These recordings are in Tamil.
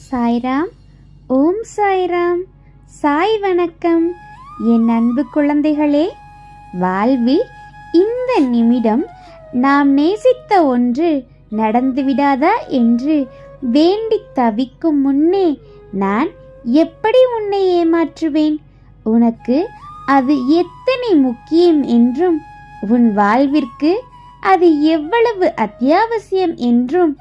சாய்ராம். ஓம் சாய்ராம். சாய் வணக்கம். என் அன்பு குழந்தைகளே, வாழ்வில் இந்த நிமிடம் நாம் நேசித்த ஒன்று நடந்துவிடாதா என்று வேண்டி தவிக்கும் முன்னே நான் எப்படி உன்னை ஏமாற்றுவேன்? உனக்கு அது எத்தனை முக்கியம் என்றும் உன் வாழ்விற்கு அது எவ்வளவு அத்தியாவசியம் என்றும்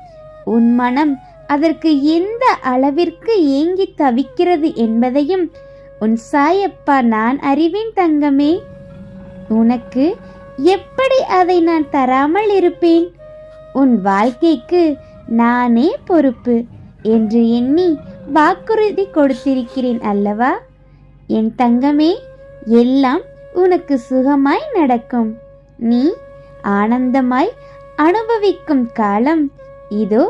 உன் மனம் அதற்கு எந்த அளவிற்கு ஏங்கி தவிக்கிறது என்பதையும் உன் சாயப்பா நான் அறிவேன் தங்கமே. உனக்கு எப்படி அதை நான் தராமல் இருப்பேன்? உன் வாழ்க்கைக்கு நானே பொறுப்பு என்று எண்ணி வாக்குறுதி கொடுத்திருக்கிறேன் அல்லவா? என் தங்கமே, எல்லாம் உனக்கு சுகமாய் நடக்கும். நீ ஆனந்தமாய் அனுபவிக்கும் காலம் இதோ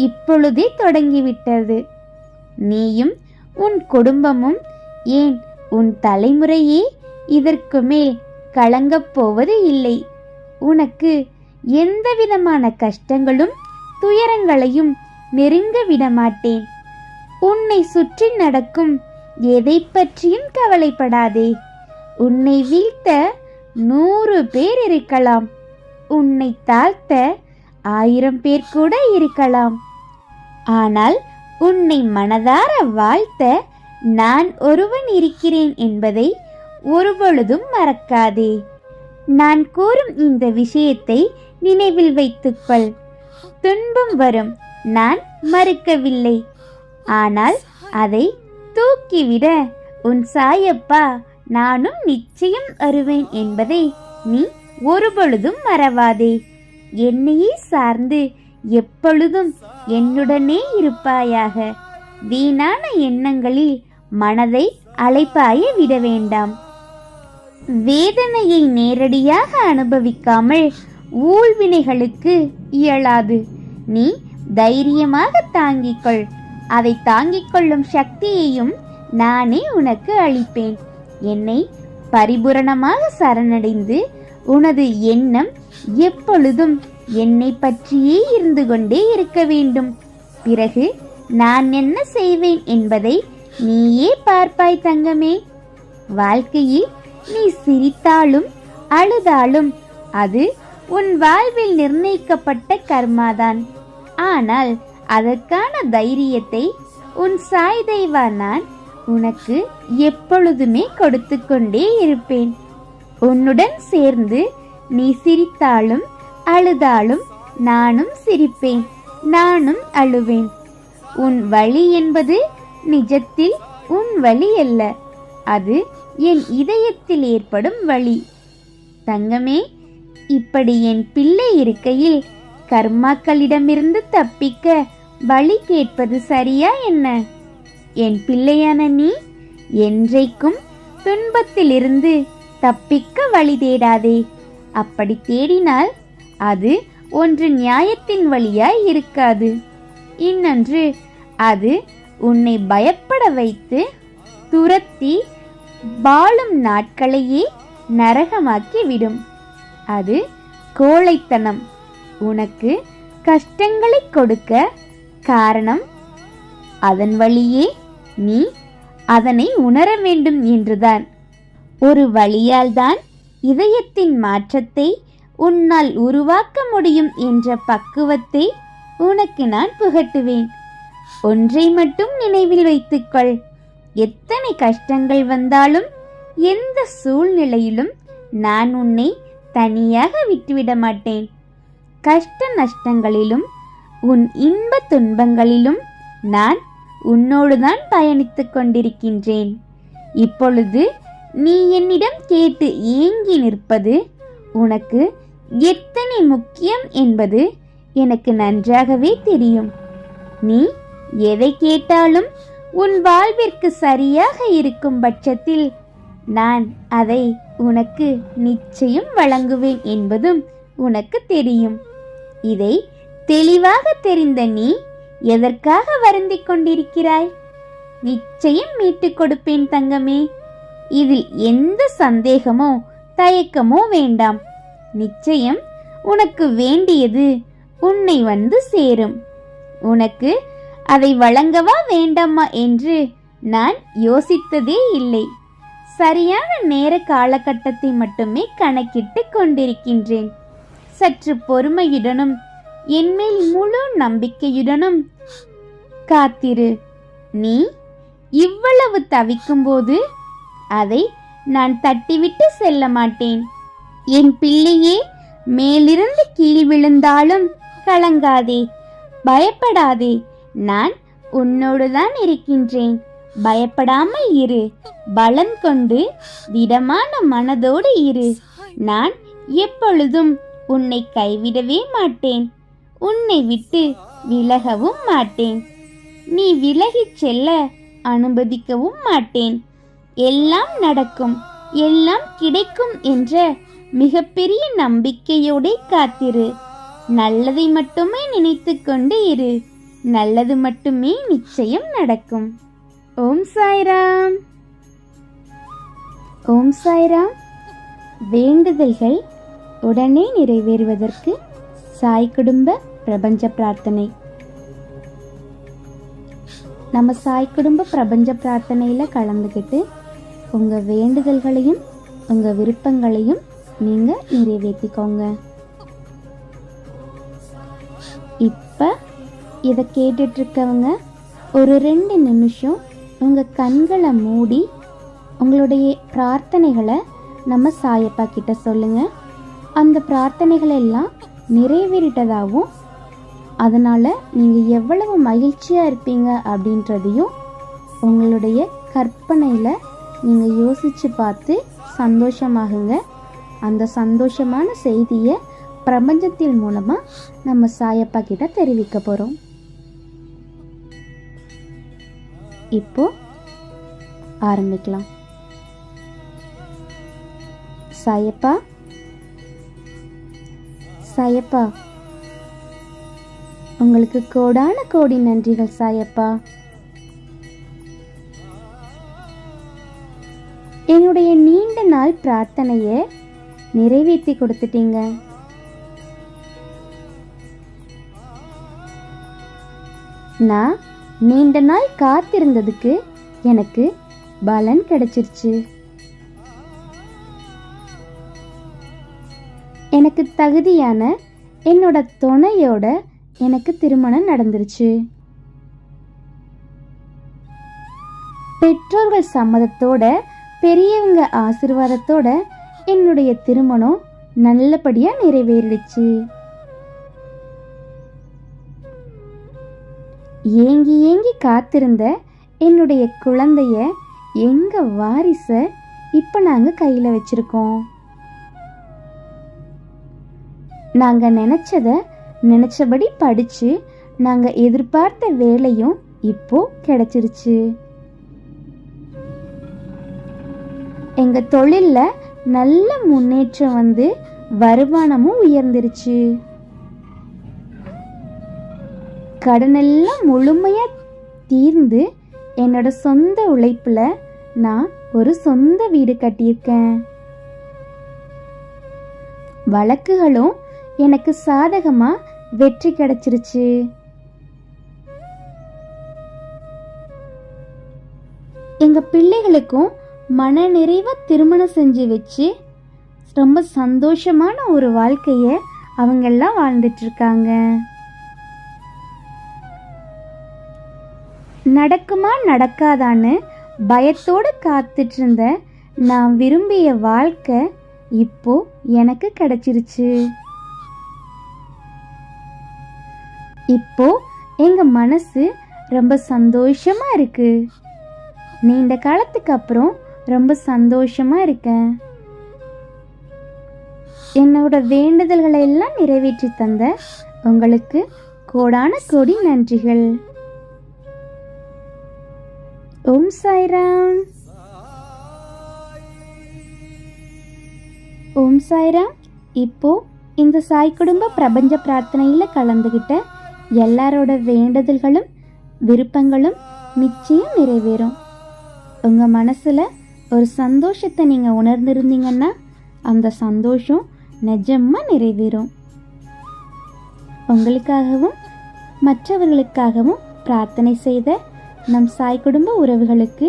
இப்பொழுதே தொடங்கிவிட்டது. நீயும் உன் குடும்பமும், ஏன் உன் தலைமுறையே இதற்கு மேல் கலங்கப் போவது இல்லை. உனக்கு எந்தவிதமான கஷ்டங்களும் துயரங்களையும் நெருங்க விடமாட்டேன். உன்னை சுற்றி நடக்கும் எதை பற்றியும் கவலைப்படாதே. உன்னை வீழ்த்த 100 பேர் இருக்கலாம், உன்னை தாழ்த்த 1000 பேர் கூட இருக்கலாம். ஆனால் உன்னை மனதார வாழ்த்த நான் ஒருவன் இருக்கிறேன் என்பதை ஒருபொழுதும் மறக்காதே. நான் கூறும் இந்த விஷயத்தை நினைவில் வைத்துக்கொள். துன்பம் வரும், நான் மறுக்கவில்லை. ஆனால் அதை தூக்கிவிட உன் சாயப்பா நானும் நிச்சயம் வருவேன் என்பதை நீ ஒருபொழுதும் மறவாதே. என்னையே சார்ந்து எப்பொழுதும் என்னுடனே இருப்பாயாக. வீணான எண்ணங்களில் மனதை அலைப்பாய விட வேண்டாம். வேதனையை நேரடியாக அனுபவிக்காமல் ஊழ்வினைகளுக்கு இயலாது. நீ தைரியமாக தாங்கிக்கொள். அதை தாங்கிக் கொள்ளும் சக்தியையும் நானே உனக்கு அளிப்பேன். என்னை பரிபூரணமாக சரணடைந்து உனது எண்ணம் எப்பொழுதும் என்னை பற்றியே இருந்து கொண்டே இருக்க வேண்டும். பிறகு நான் என்ன செய்வேன் என்பதை நீயே பார்ப்பாய் தங்கமே. வாழ்க்கையில் நீ சிரித்தாலும் அழுதாலும் அது உன் வாழ்வில் நிர்ணயிக்கப்பட்ட கர்மாதான். ஆனால் அதற்கான தைரியத்தை உன் சாய் தெய்வா நான் உனக்கு எப்பொழுதுமே கொடுத்து கொண்டே இருப்பேன். உன்னுடன் சேர்ந்து நீ சிரித்தாலும் அழுதாலும் நானும் சிரிப்பேன், நானும் அழுவேன். உன் வலி என்பது நிஜத்தில் உன் வலி அல்ல, அது என் இதயத்தில் ஏற்படும் வலி. தங்கமே, இப்படி என் பிள்ளை இருக்கையில் கர்மாக்களிடமிருந்து தப்பிக்க வழி கேட்பது சரியா என்ன? என் பிள்ளையான நீ என்றைக்கும் துன்பத்திலிருந்து தப்பிக்க வழி தேடாதே. அப்படி தேடினால் அது ஒன்று நியாயத்தின் வழியாய் இருக்காது, இன்னொன்று அது உன்னை பயப்பட வைத்து துரத்தி வாழும் நாட்களையே நரகமாக்கி விடும். அது கோழைத்தனம். உனக்கு கஷ்டங்களை கொடுக்க காரணம் அதன் வழியே நீ அதனை உணர வேண்டும் என்றுதான். ஒரு வழியால் தான் இதயத்தின் மாற்றத்தை உன்னால் உருவாக்க முடியும் என்ற பக்குவத்தை உனக்கு நான் புகட்டுவேன். ஒன்றை மட்டும் நினைவில் வைத்துக்கொள். எத்தனை கஷ்டங்கள் வந்தாலும் எந்த சூழ்நிலையிலும் நான் உன்னை தனியாக விட்டுவிட மாட்டேன். கஷ்ட நஷ்டங்களிலும் உன் இன்ப துன்பங்களிலும் நான் உன்னோடுதான் பயணித்துக் கொண்டிருக்கின்றேன். இப்பொழுது நீ என்னிடம் கேட்டு ஏங்கி நிற்பது உனக்கு எத்தனை முக்கியம் என்பது எனக்கு நன்றாகவே தெரியும். நீ எதை கேட்டாலும் உன் வாழ்விற்கு சரியாக இருக்கும் பட்சத்தில் நான் அதை உனக்கு நிச்சயம் வழங்குவேன் என்பதும் உனக்கு தெரியும். இதை தெளிவாக தெரிந்த நீ எதற்காக வருந்திக் கொண்டிருக்கிறாய்? நிச்சயம் மீட்டுக் கொடுப்பேன் தங்கமே. இதில் எந்த சந்தேகமோ தயக்கமோ வேண்டாம். நிச்சயம் உனக்கு வேண்டியது உன்னை வந்து சேரும். உனக்கு அதை வழங்கவா வேண்டாமா என்று நான் யோசித்ததே இல்லை. சரியான நேர காலகட்டத்தை மட்டுமே கணக்கிட்டு கொண்டிருக்கின்றேன். சற்று பொறுமையுடனும் என்மேல் முழு நம்பிக்கையுடனும் காத்திரு. நீ இவ்வளவு தவிக்கும்போது அதை நான் தட்டிவிட்டு செல்ல மாட்டேன். என் பிள்ளையே, மேலிருந்து கீழ் விழுந்தாலும் கலங்காதே, பயப்படாதே. நான் உன்னோடுதான் இருக்கின்றேன். பயப்படாமல் இரு. பலம் கொண்டு திடமான மனதோடு இரு. நான் எப்பொழுதும் உன்னை கைவிடவே மாட்டேன். உன்னை விட்டு விலகவும் மாட்டேன். நீ விலகிச் செல்ல அனுமதிக்கவும் மாட்டேன். எல்லாம் நடக்கும், எல்லாம் கிடைக்கும் என்ற மிகப்பெரிய நம்பிக்கையோடு காத்திரு. நல்லதை மட்டுமே நினைத்து கொண்டு இரு. நல்லது மட்டுமே நிச்சயம் நடக்கும். ஓம் சாய்ராம். ஓம் சாய்ராம். வேண்டுதல்கள் உடனே நிறைவேறுவதற்கு சாய் குடும்ப பிரபஞ்ச பிரார்த்தனை. நம்ம சாய் குடும்ப பிரபஞ்ச பிரார்த்தனையில் கலந்துக்கிட்டு உங்கள் வேண்டுதல்களையும் உங்கள் விருப்பங்களையும் நீங்கள் நிறைவேற்றிக்கோங்க. இப்போ இதை கேட்டுட்ருக்கவங்க ஒரு 2 நிமிஷம் உங்கள் கண்களை மூடி உங்களுடைய பிரார்த்தனைகளை நம்ம சாயப்பா கிட்ட சொல்லுங்கள். அந்த பிரார்த்தனைகள் எல்லாம் நிறைவேறிட்டதாகவும் அதனால் நீங்கள் எவ்வளவு மகிழ்ச்சியாக இருப்பீங்க அப்படின்றதையும் உங்களுடைய கற்பனையில் நீங்கள் யோசித்து பார்த்து சந்தோஷமாகுங்க. அந்த சந்தோஷமான செய்தியை பிரபஞ்சத்தின் மூலமாக நம்ம சாயப்பா கிட்ட தெரிவிக்க போகிறோம். இப்போ ஆரம்பிக்கலாம். சாயப்பா, சாயப்பா, உங்களுக்கு கோடான கோடி நன்றிகள் சாயப்பா. என்னுடைய நீண்ட நாள் பிரார்த்தனையை நிறைவேற்றி கொடுத்துட்டீங்க. நான் நீண்ட நாள் காத்திருந்ததுக்கு எனக்கு பலன் கிடைச்சிருச்சு. எனக்கு தகுதியான என்னோட துணையோட எனக்கு திருமணம் நடந்துருச்சு. பெற்றோர்கள் சம்மதத்தோட பெரியவங்க ஆசீர்வாதத்தோட என்னுடைய திருமணம் நல்லபடியா நிறைவேறிடுச்சு. ஏங்கி ஏங்கி காத்திருந்த என்னுடைய குழந்தைய எங்க வாரிச இப்ப நாங்க கையில வச்சிருக்கோம். நாங்க நினைச்சபடி படிச்சு நாங்க எதிர்பார்த்த வேலையும் இப்போ கிடைச்சிருச்சு. எங்க தொழில்ல நல்ல முன்னேற்றம் வந்து வருமானமும் உயர்ந்துருச்சு. கடனெல்லாம் முழுமையா தீர்ந்து என்னோட சொந்த உழைப்புல நான் ஒரு சொந்த வீடு கட்டியிருக்கேன். வழக்குகளும் எனக்கு சாதகமா வெற்றி கிடைச்சிருச்சு. எங்க பிள்ளைகளுக்கும் மன நிறைவா திருமணம் செஞ்சு வச்சு ரொம்ப சந்தோஷமான ஒரு வாழ்க்கைய அவங்கெல்லாம் வாழ்ந்துட்டு இருக்காங்க. நடக்குமா நடக்காதான்னு பயத்தோடு காத்துட்டு இருந்த நான் விரும்பிய வாழ்க்கை இப்போ எனக்கு கிடைச்சிருச்சு. இப்போ எங்க மனசு ரொம்ப சந்தோஷமா இருக்கு. நீண்ட காலத்துக்கு அப்புறம் ரொம்ப சந்தோஷமா இருக்கேன். என்னோட வேண்டுதல்களை எல்லாம் நிறைவேற்றி தந்த உங்களுக்கு கோடான கோடி நன்றிகள். ஓம் சாய்ராம். ஓம் சாய்ராம். இப்போ இந்த சாய் குடும்ப பிரபஞ்ச பிரார்த்தனையில் கலந்துகிட்ட எல்லாரோட வேண்டுதல்களும் விருப்பங்களும் நிச்சயம் நிறைவேறும். உங்கள் மனசில் ஒரு சந்தோஷத்தை நீங்கள் உணர்ந்திருந்தீங்கன்னா அந்த சந்தோஷம் நிஜமாக நிறைவேறும். உங்களுக்காகவும் மற்றவர்களுக்காகவும் பிரார்த்தனை செய்த நம் சாய் குடும்ப உறவுகளுக்கு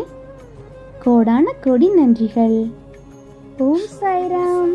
கோடான கோடி நன்றிகள். ஓம் சாய்ராம்.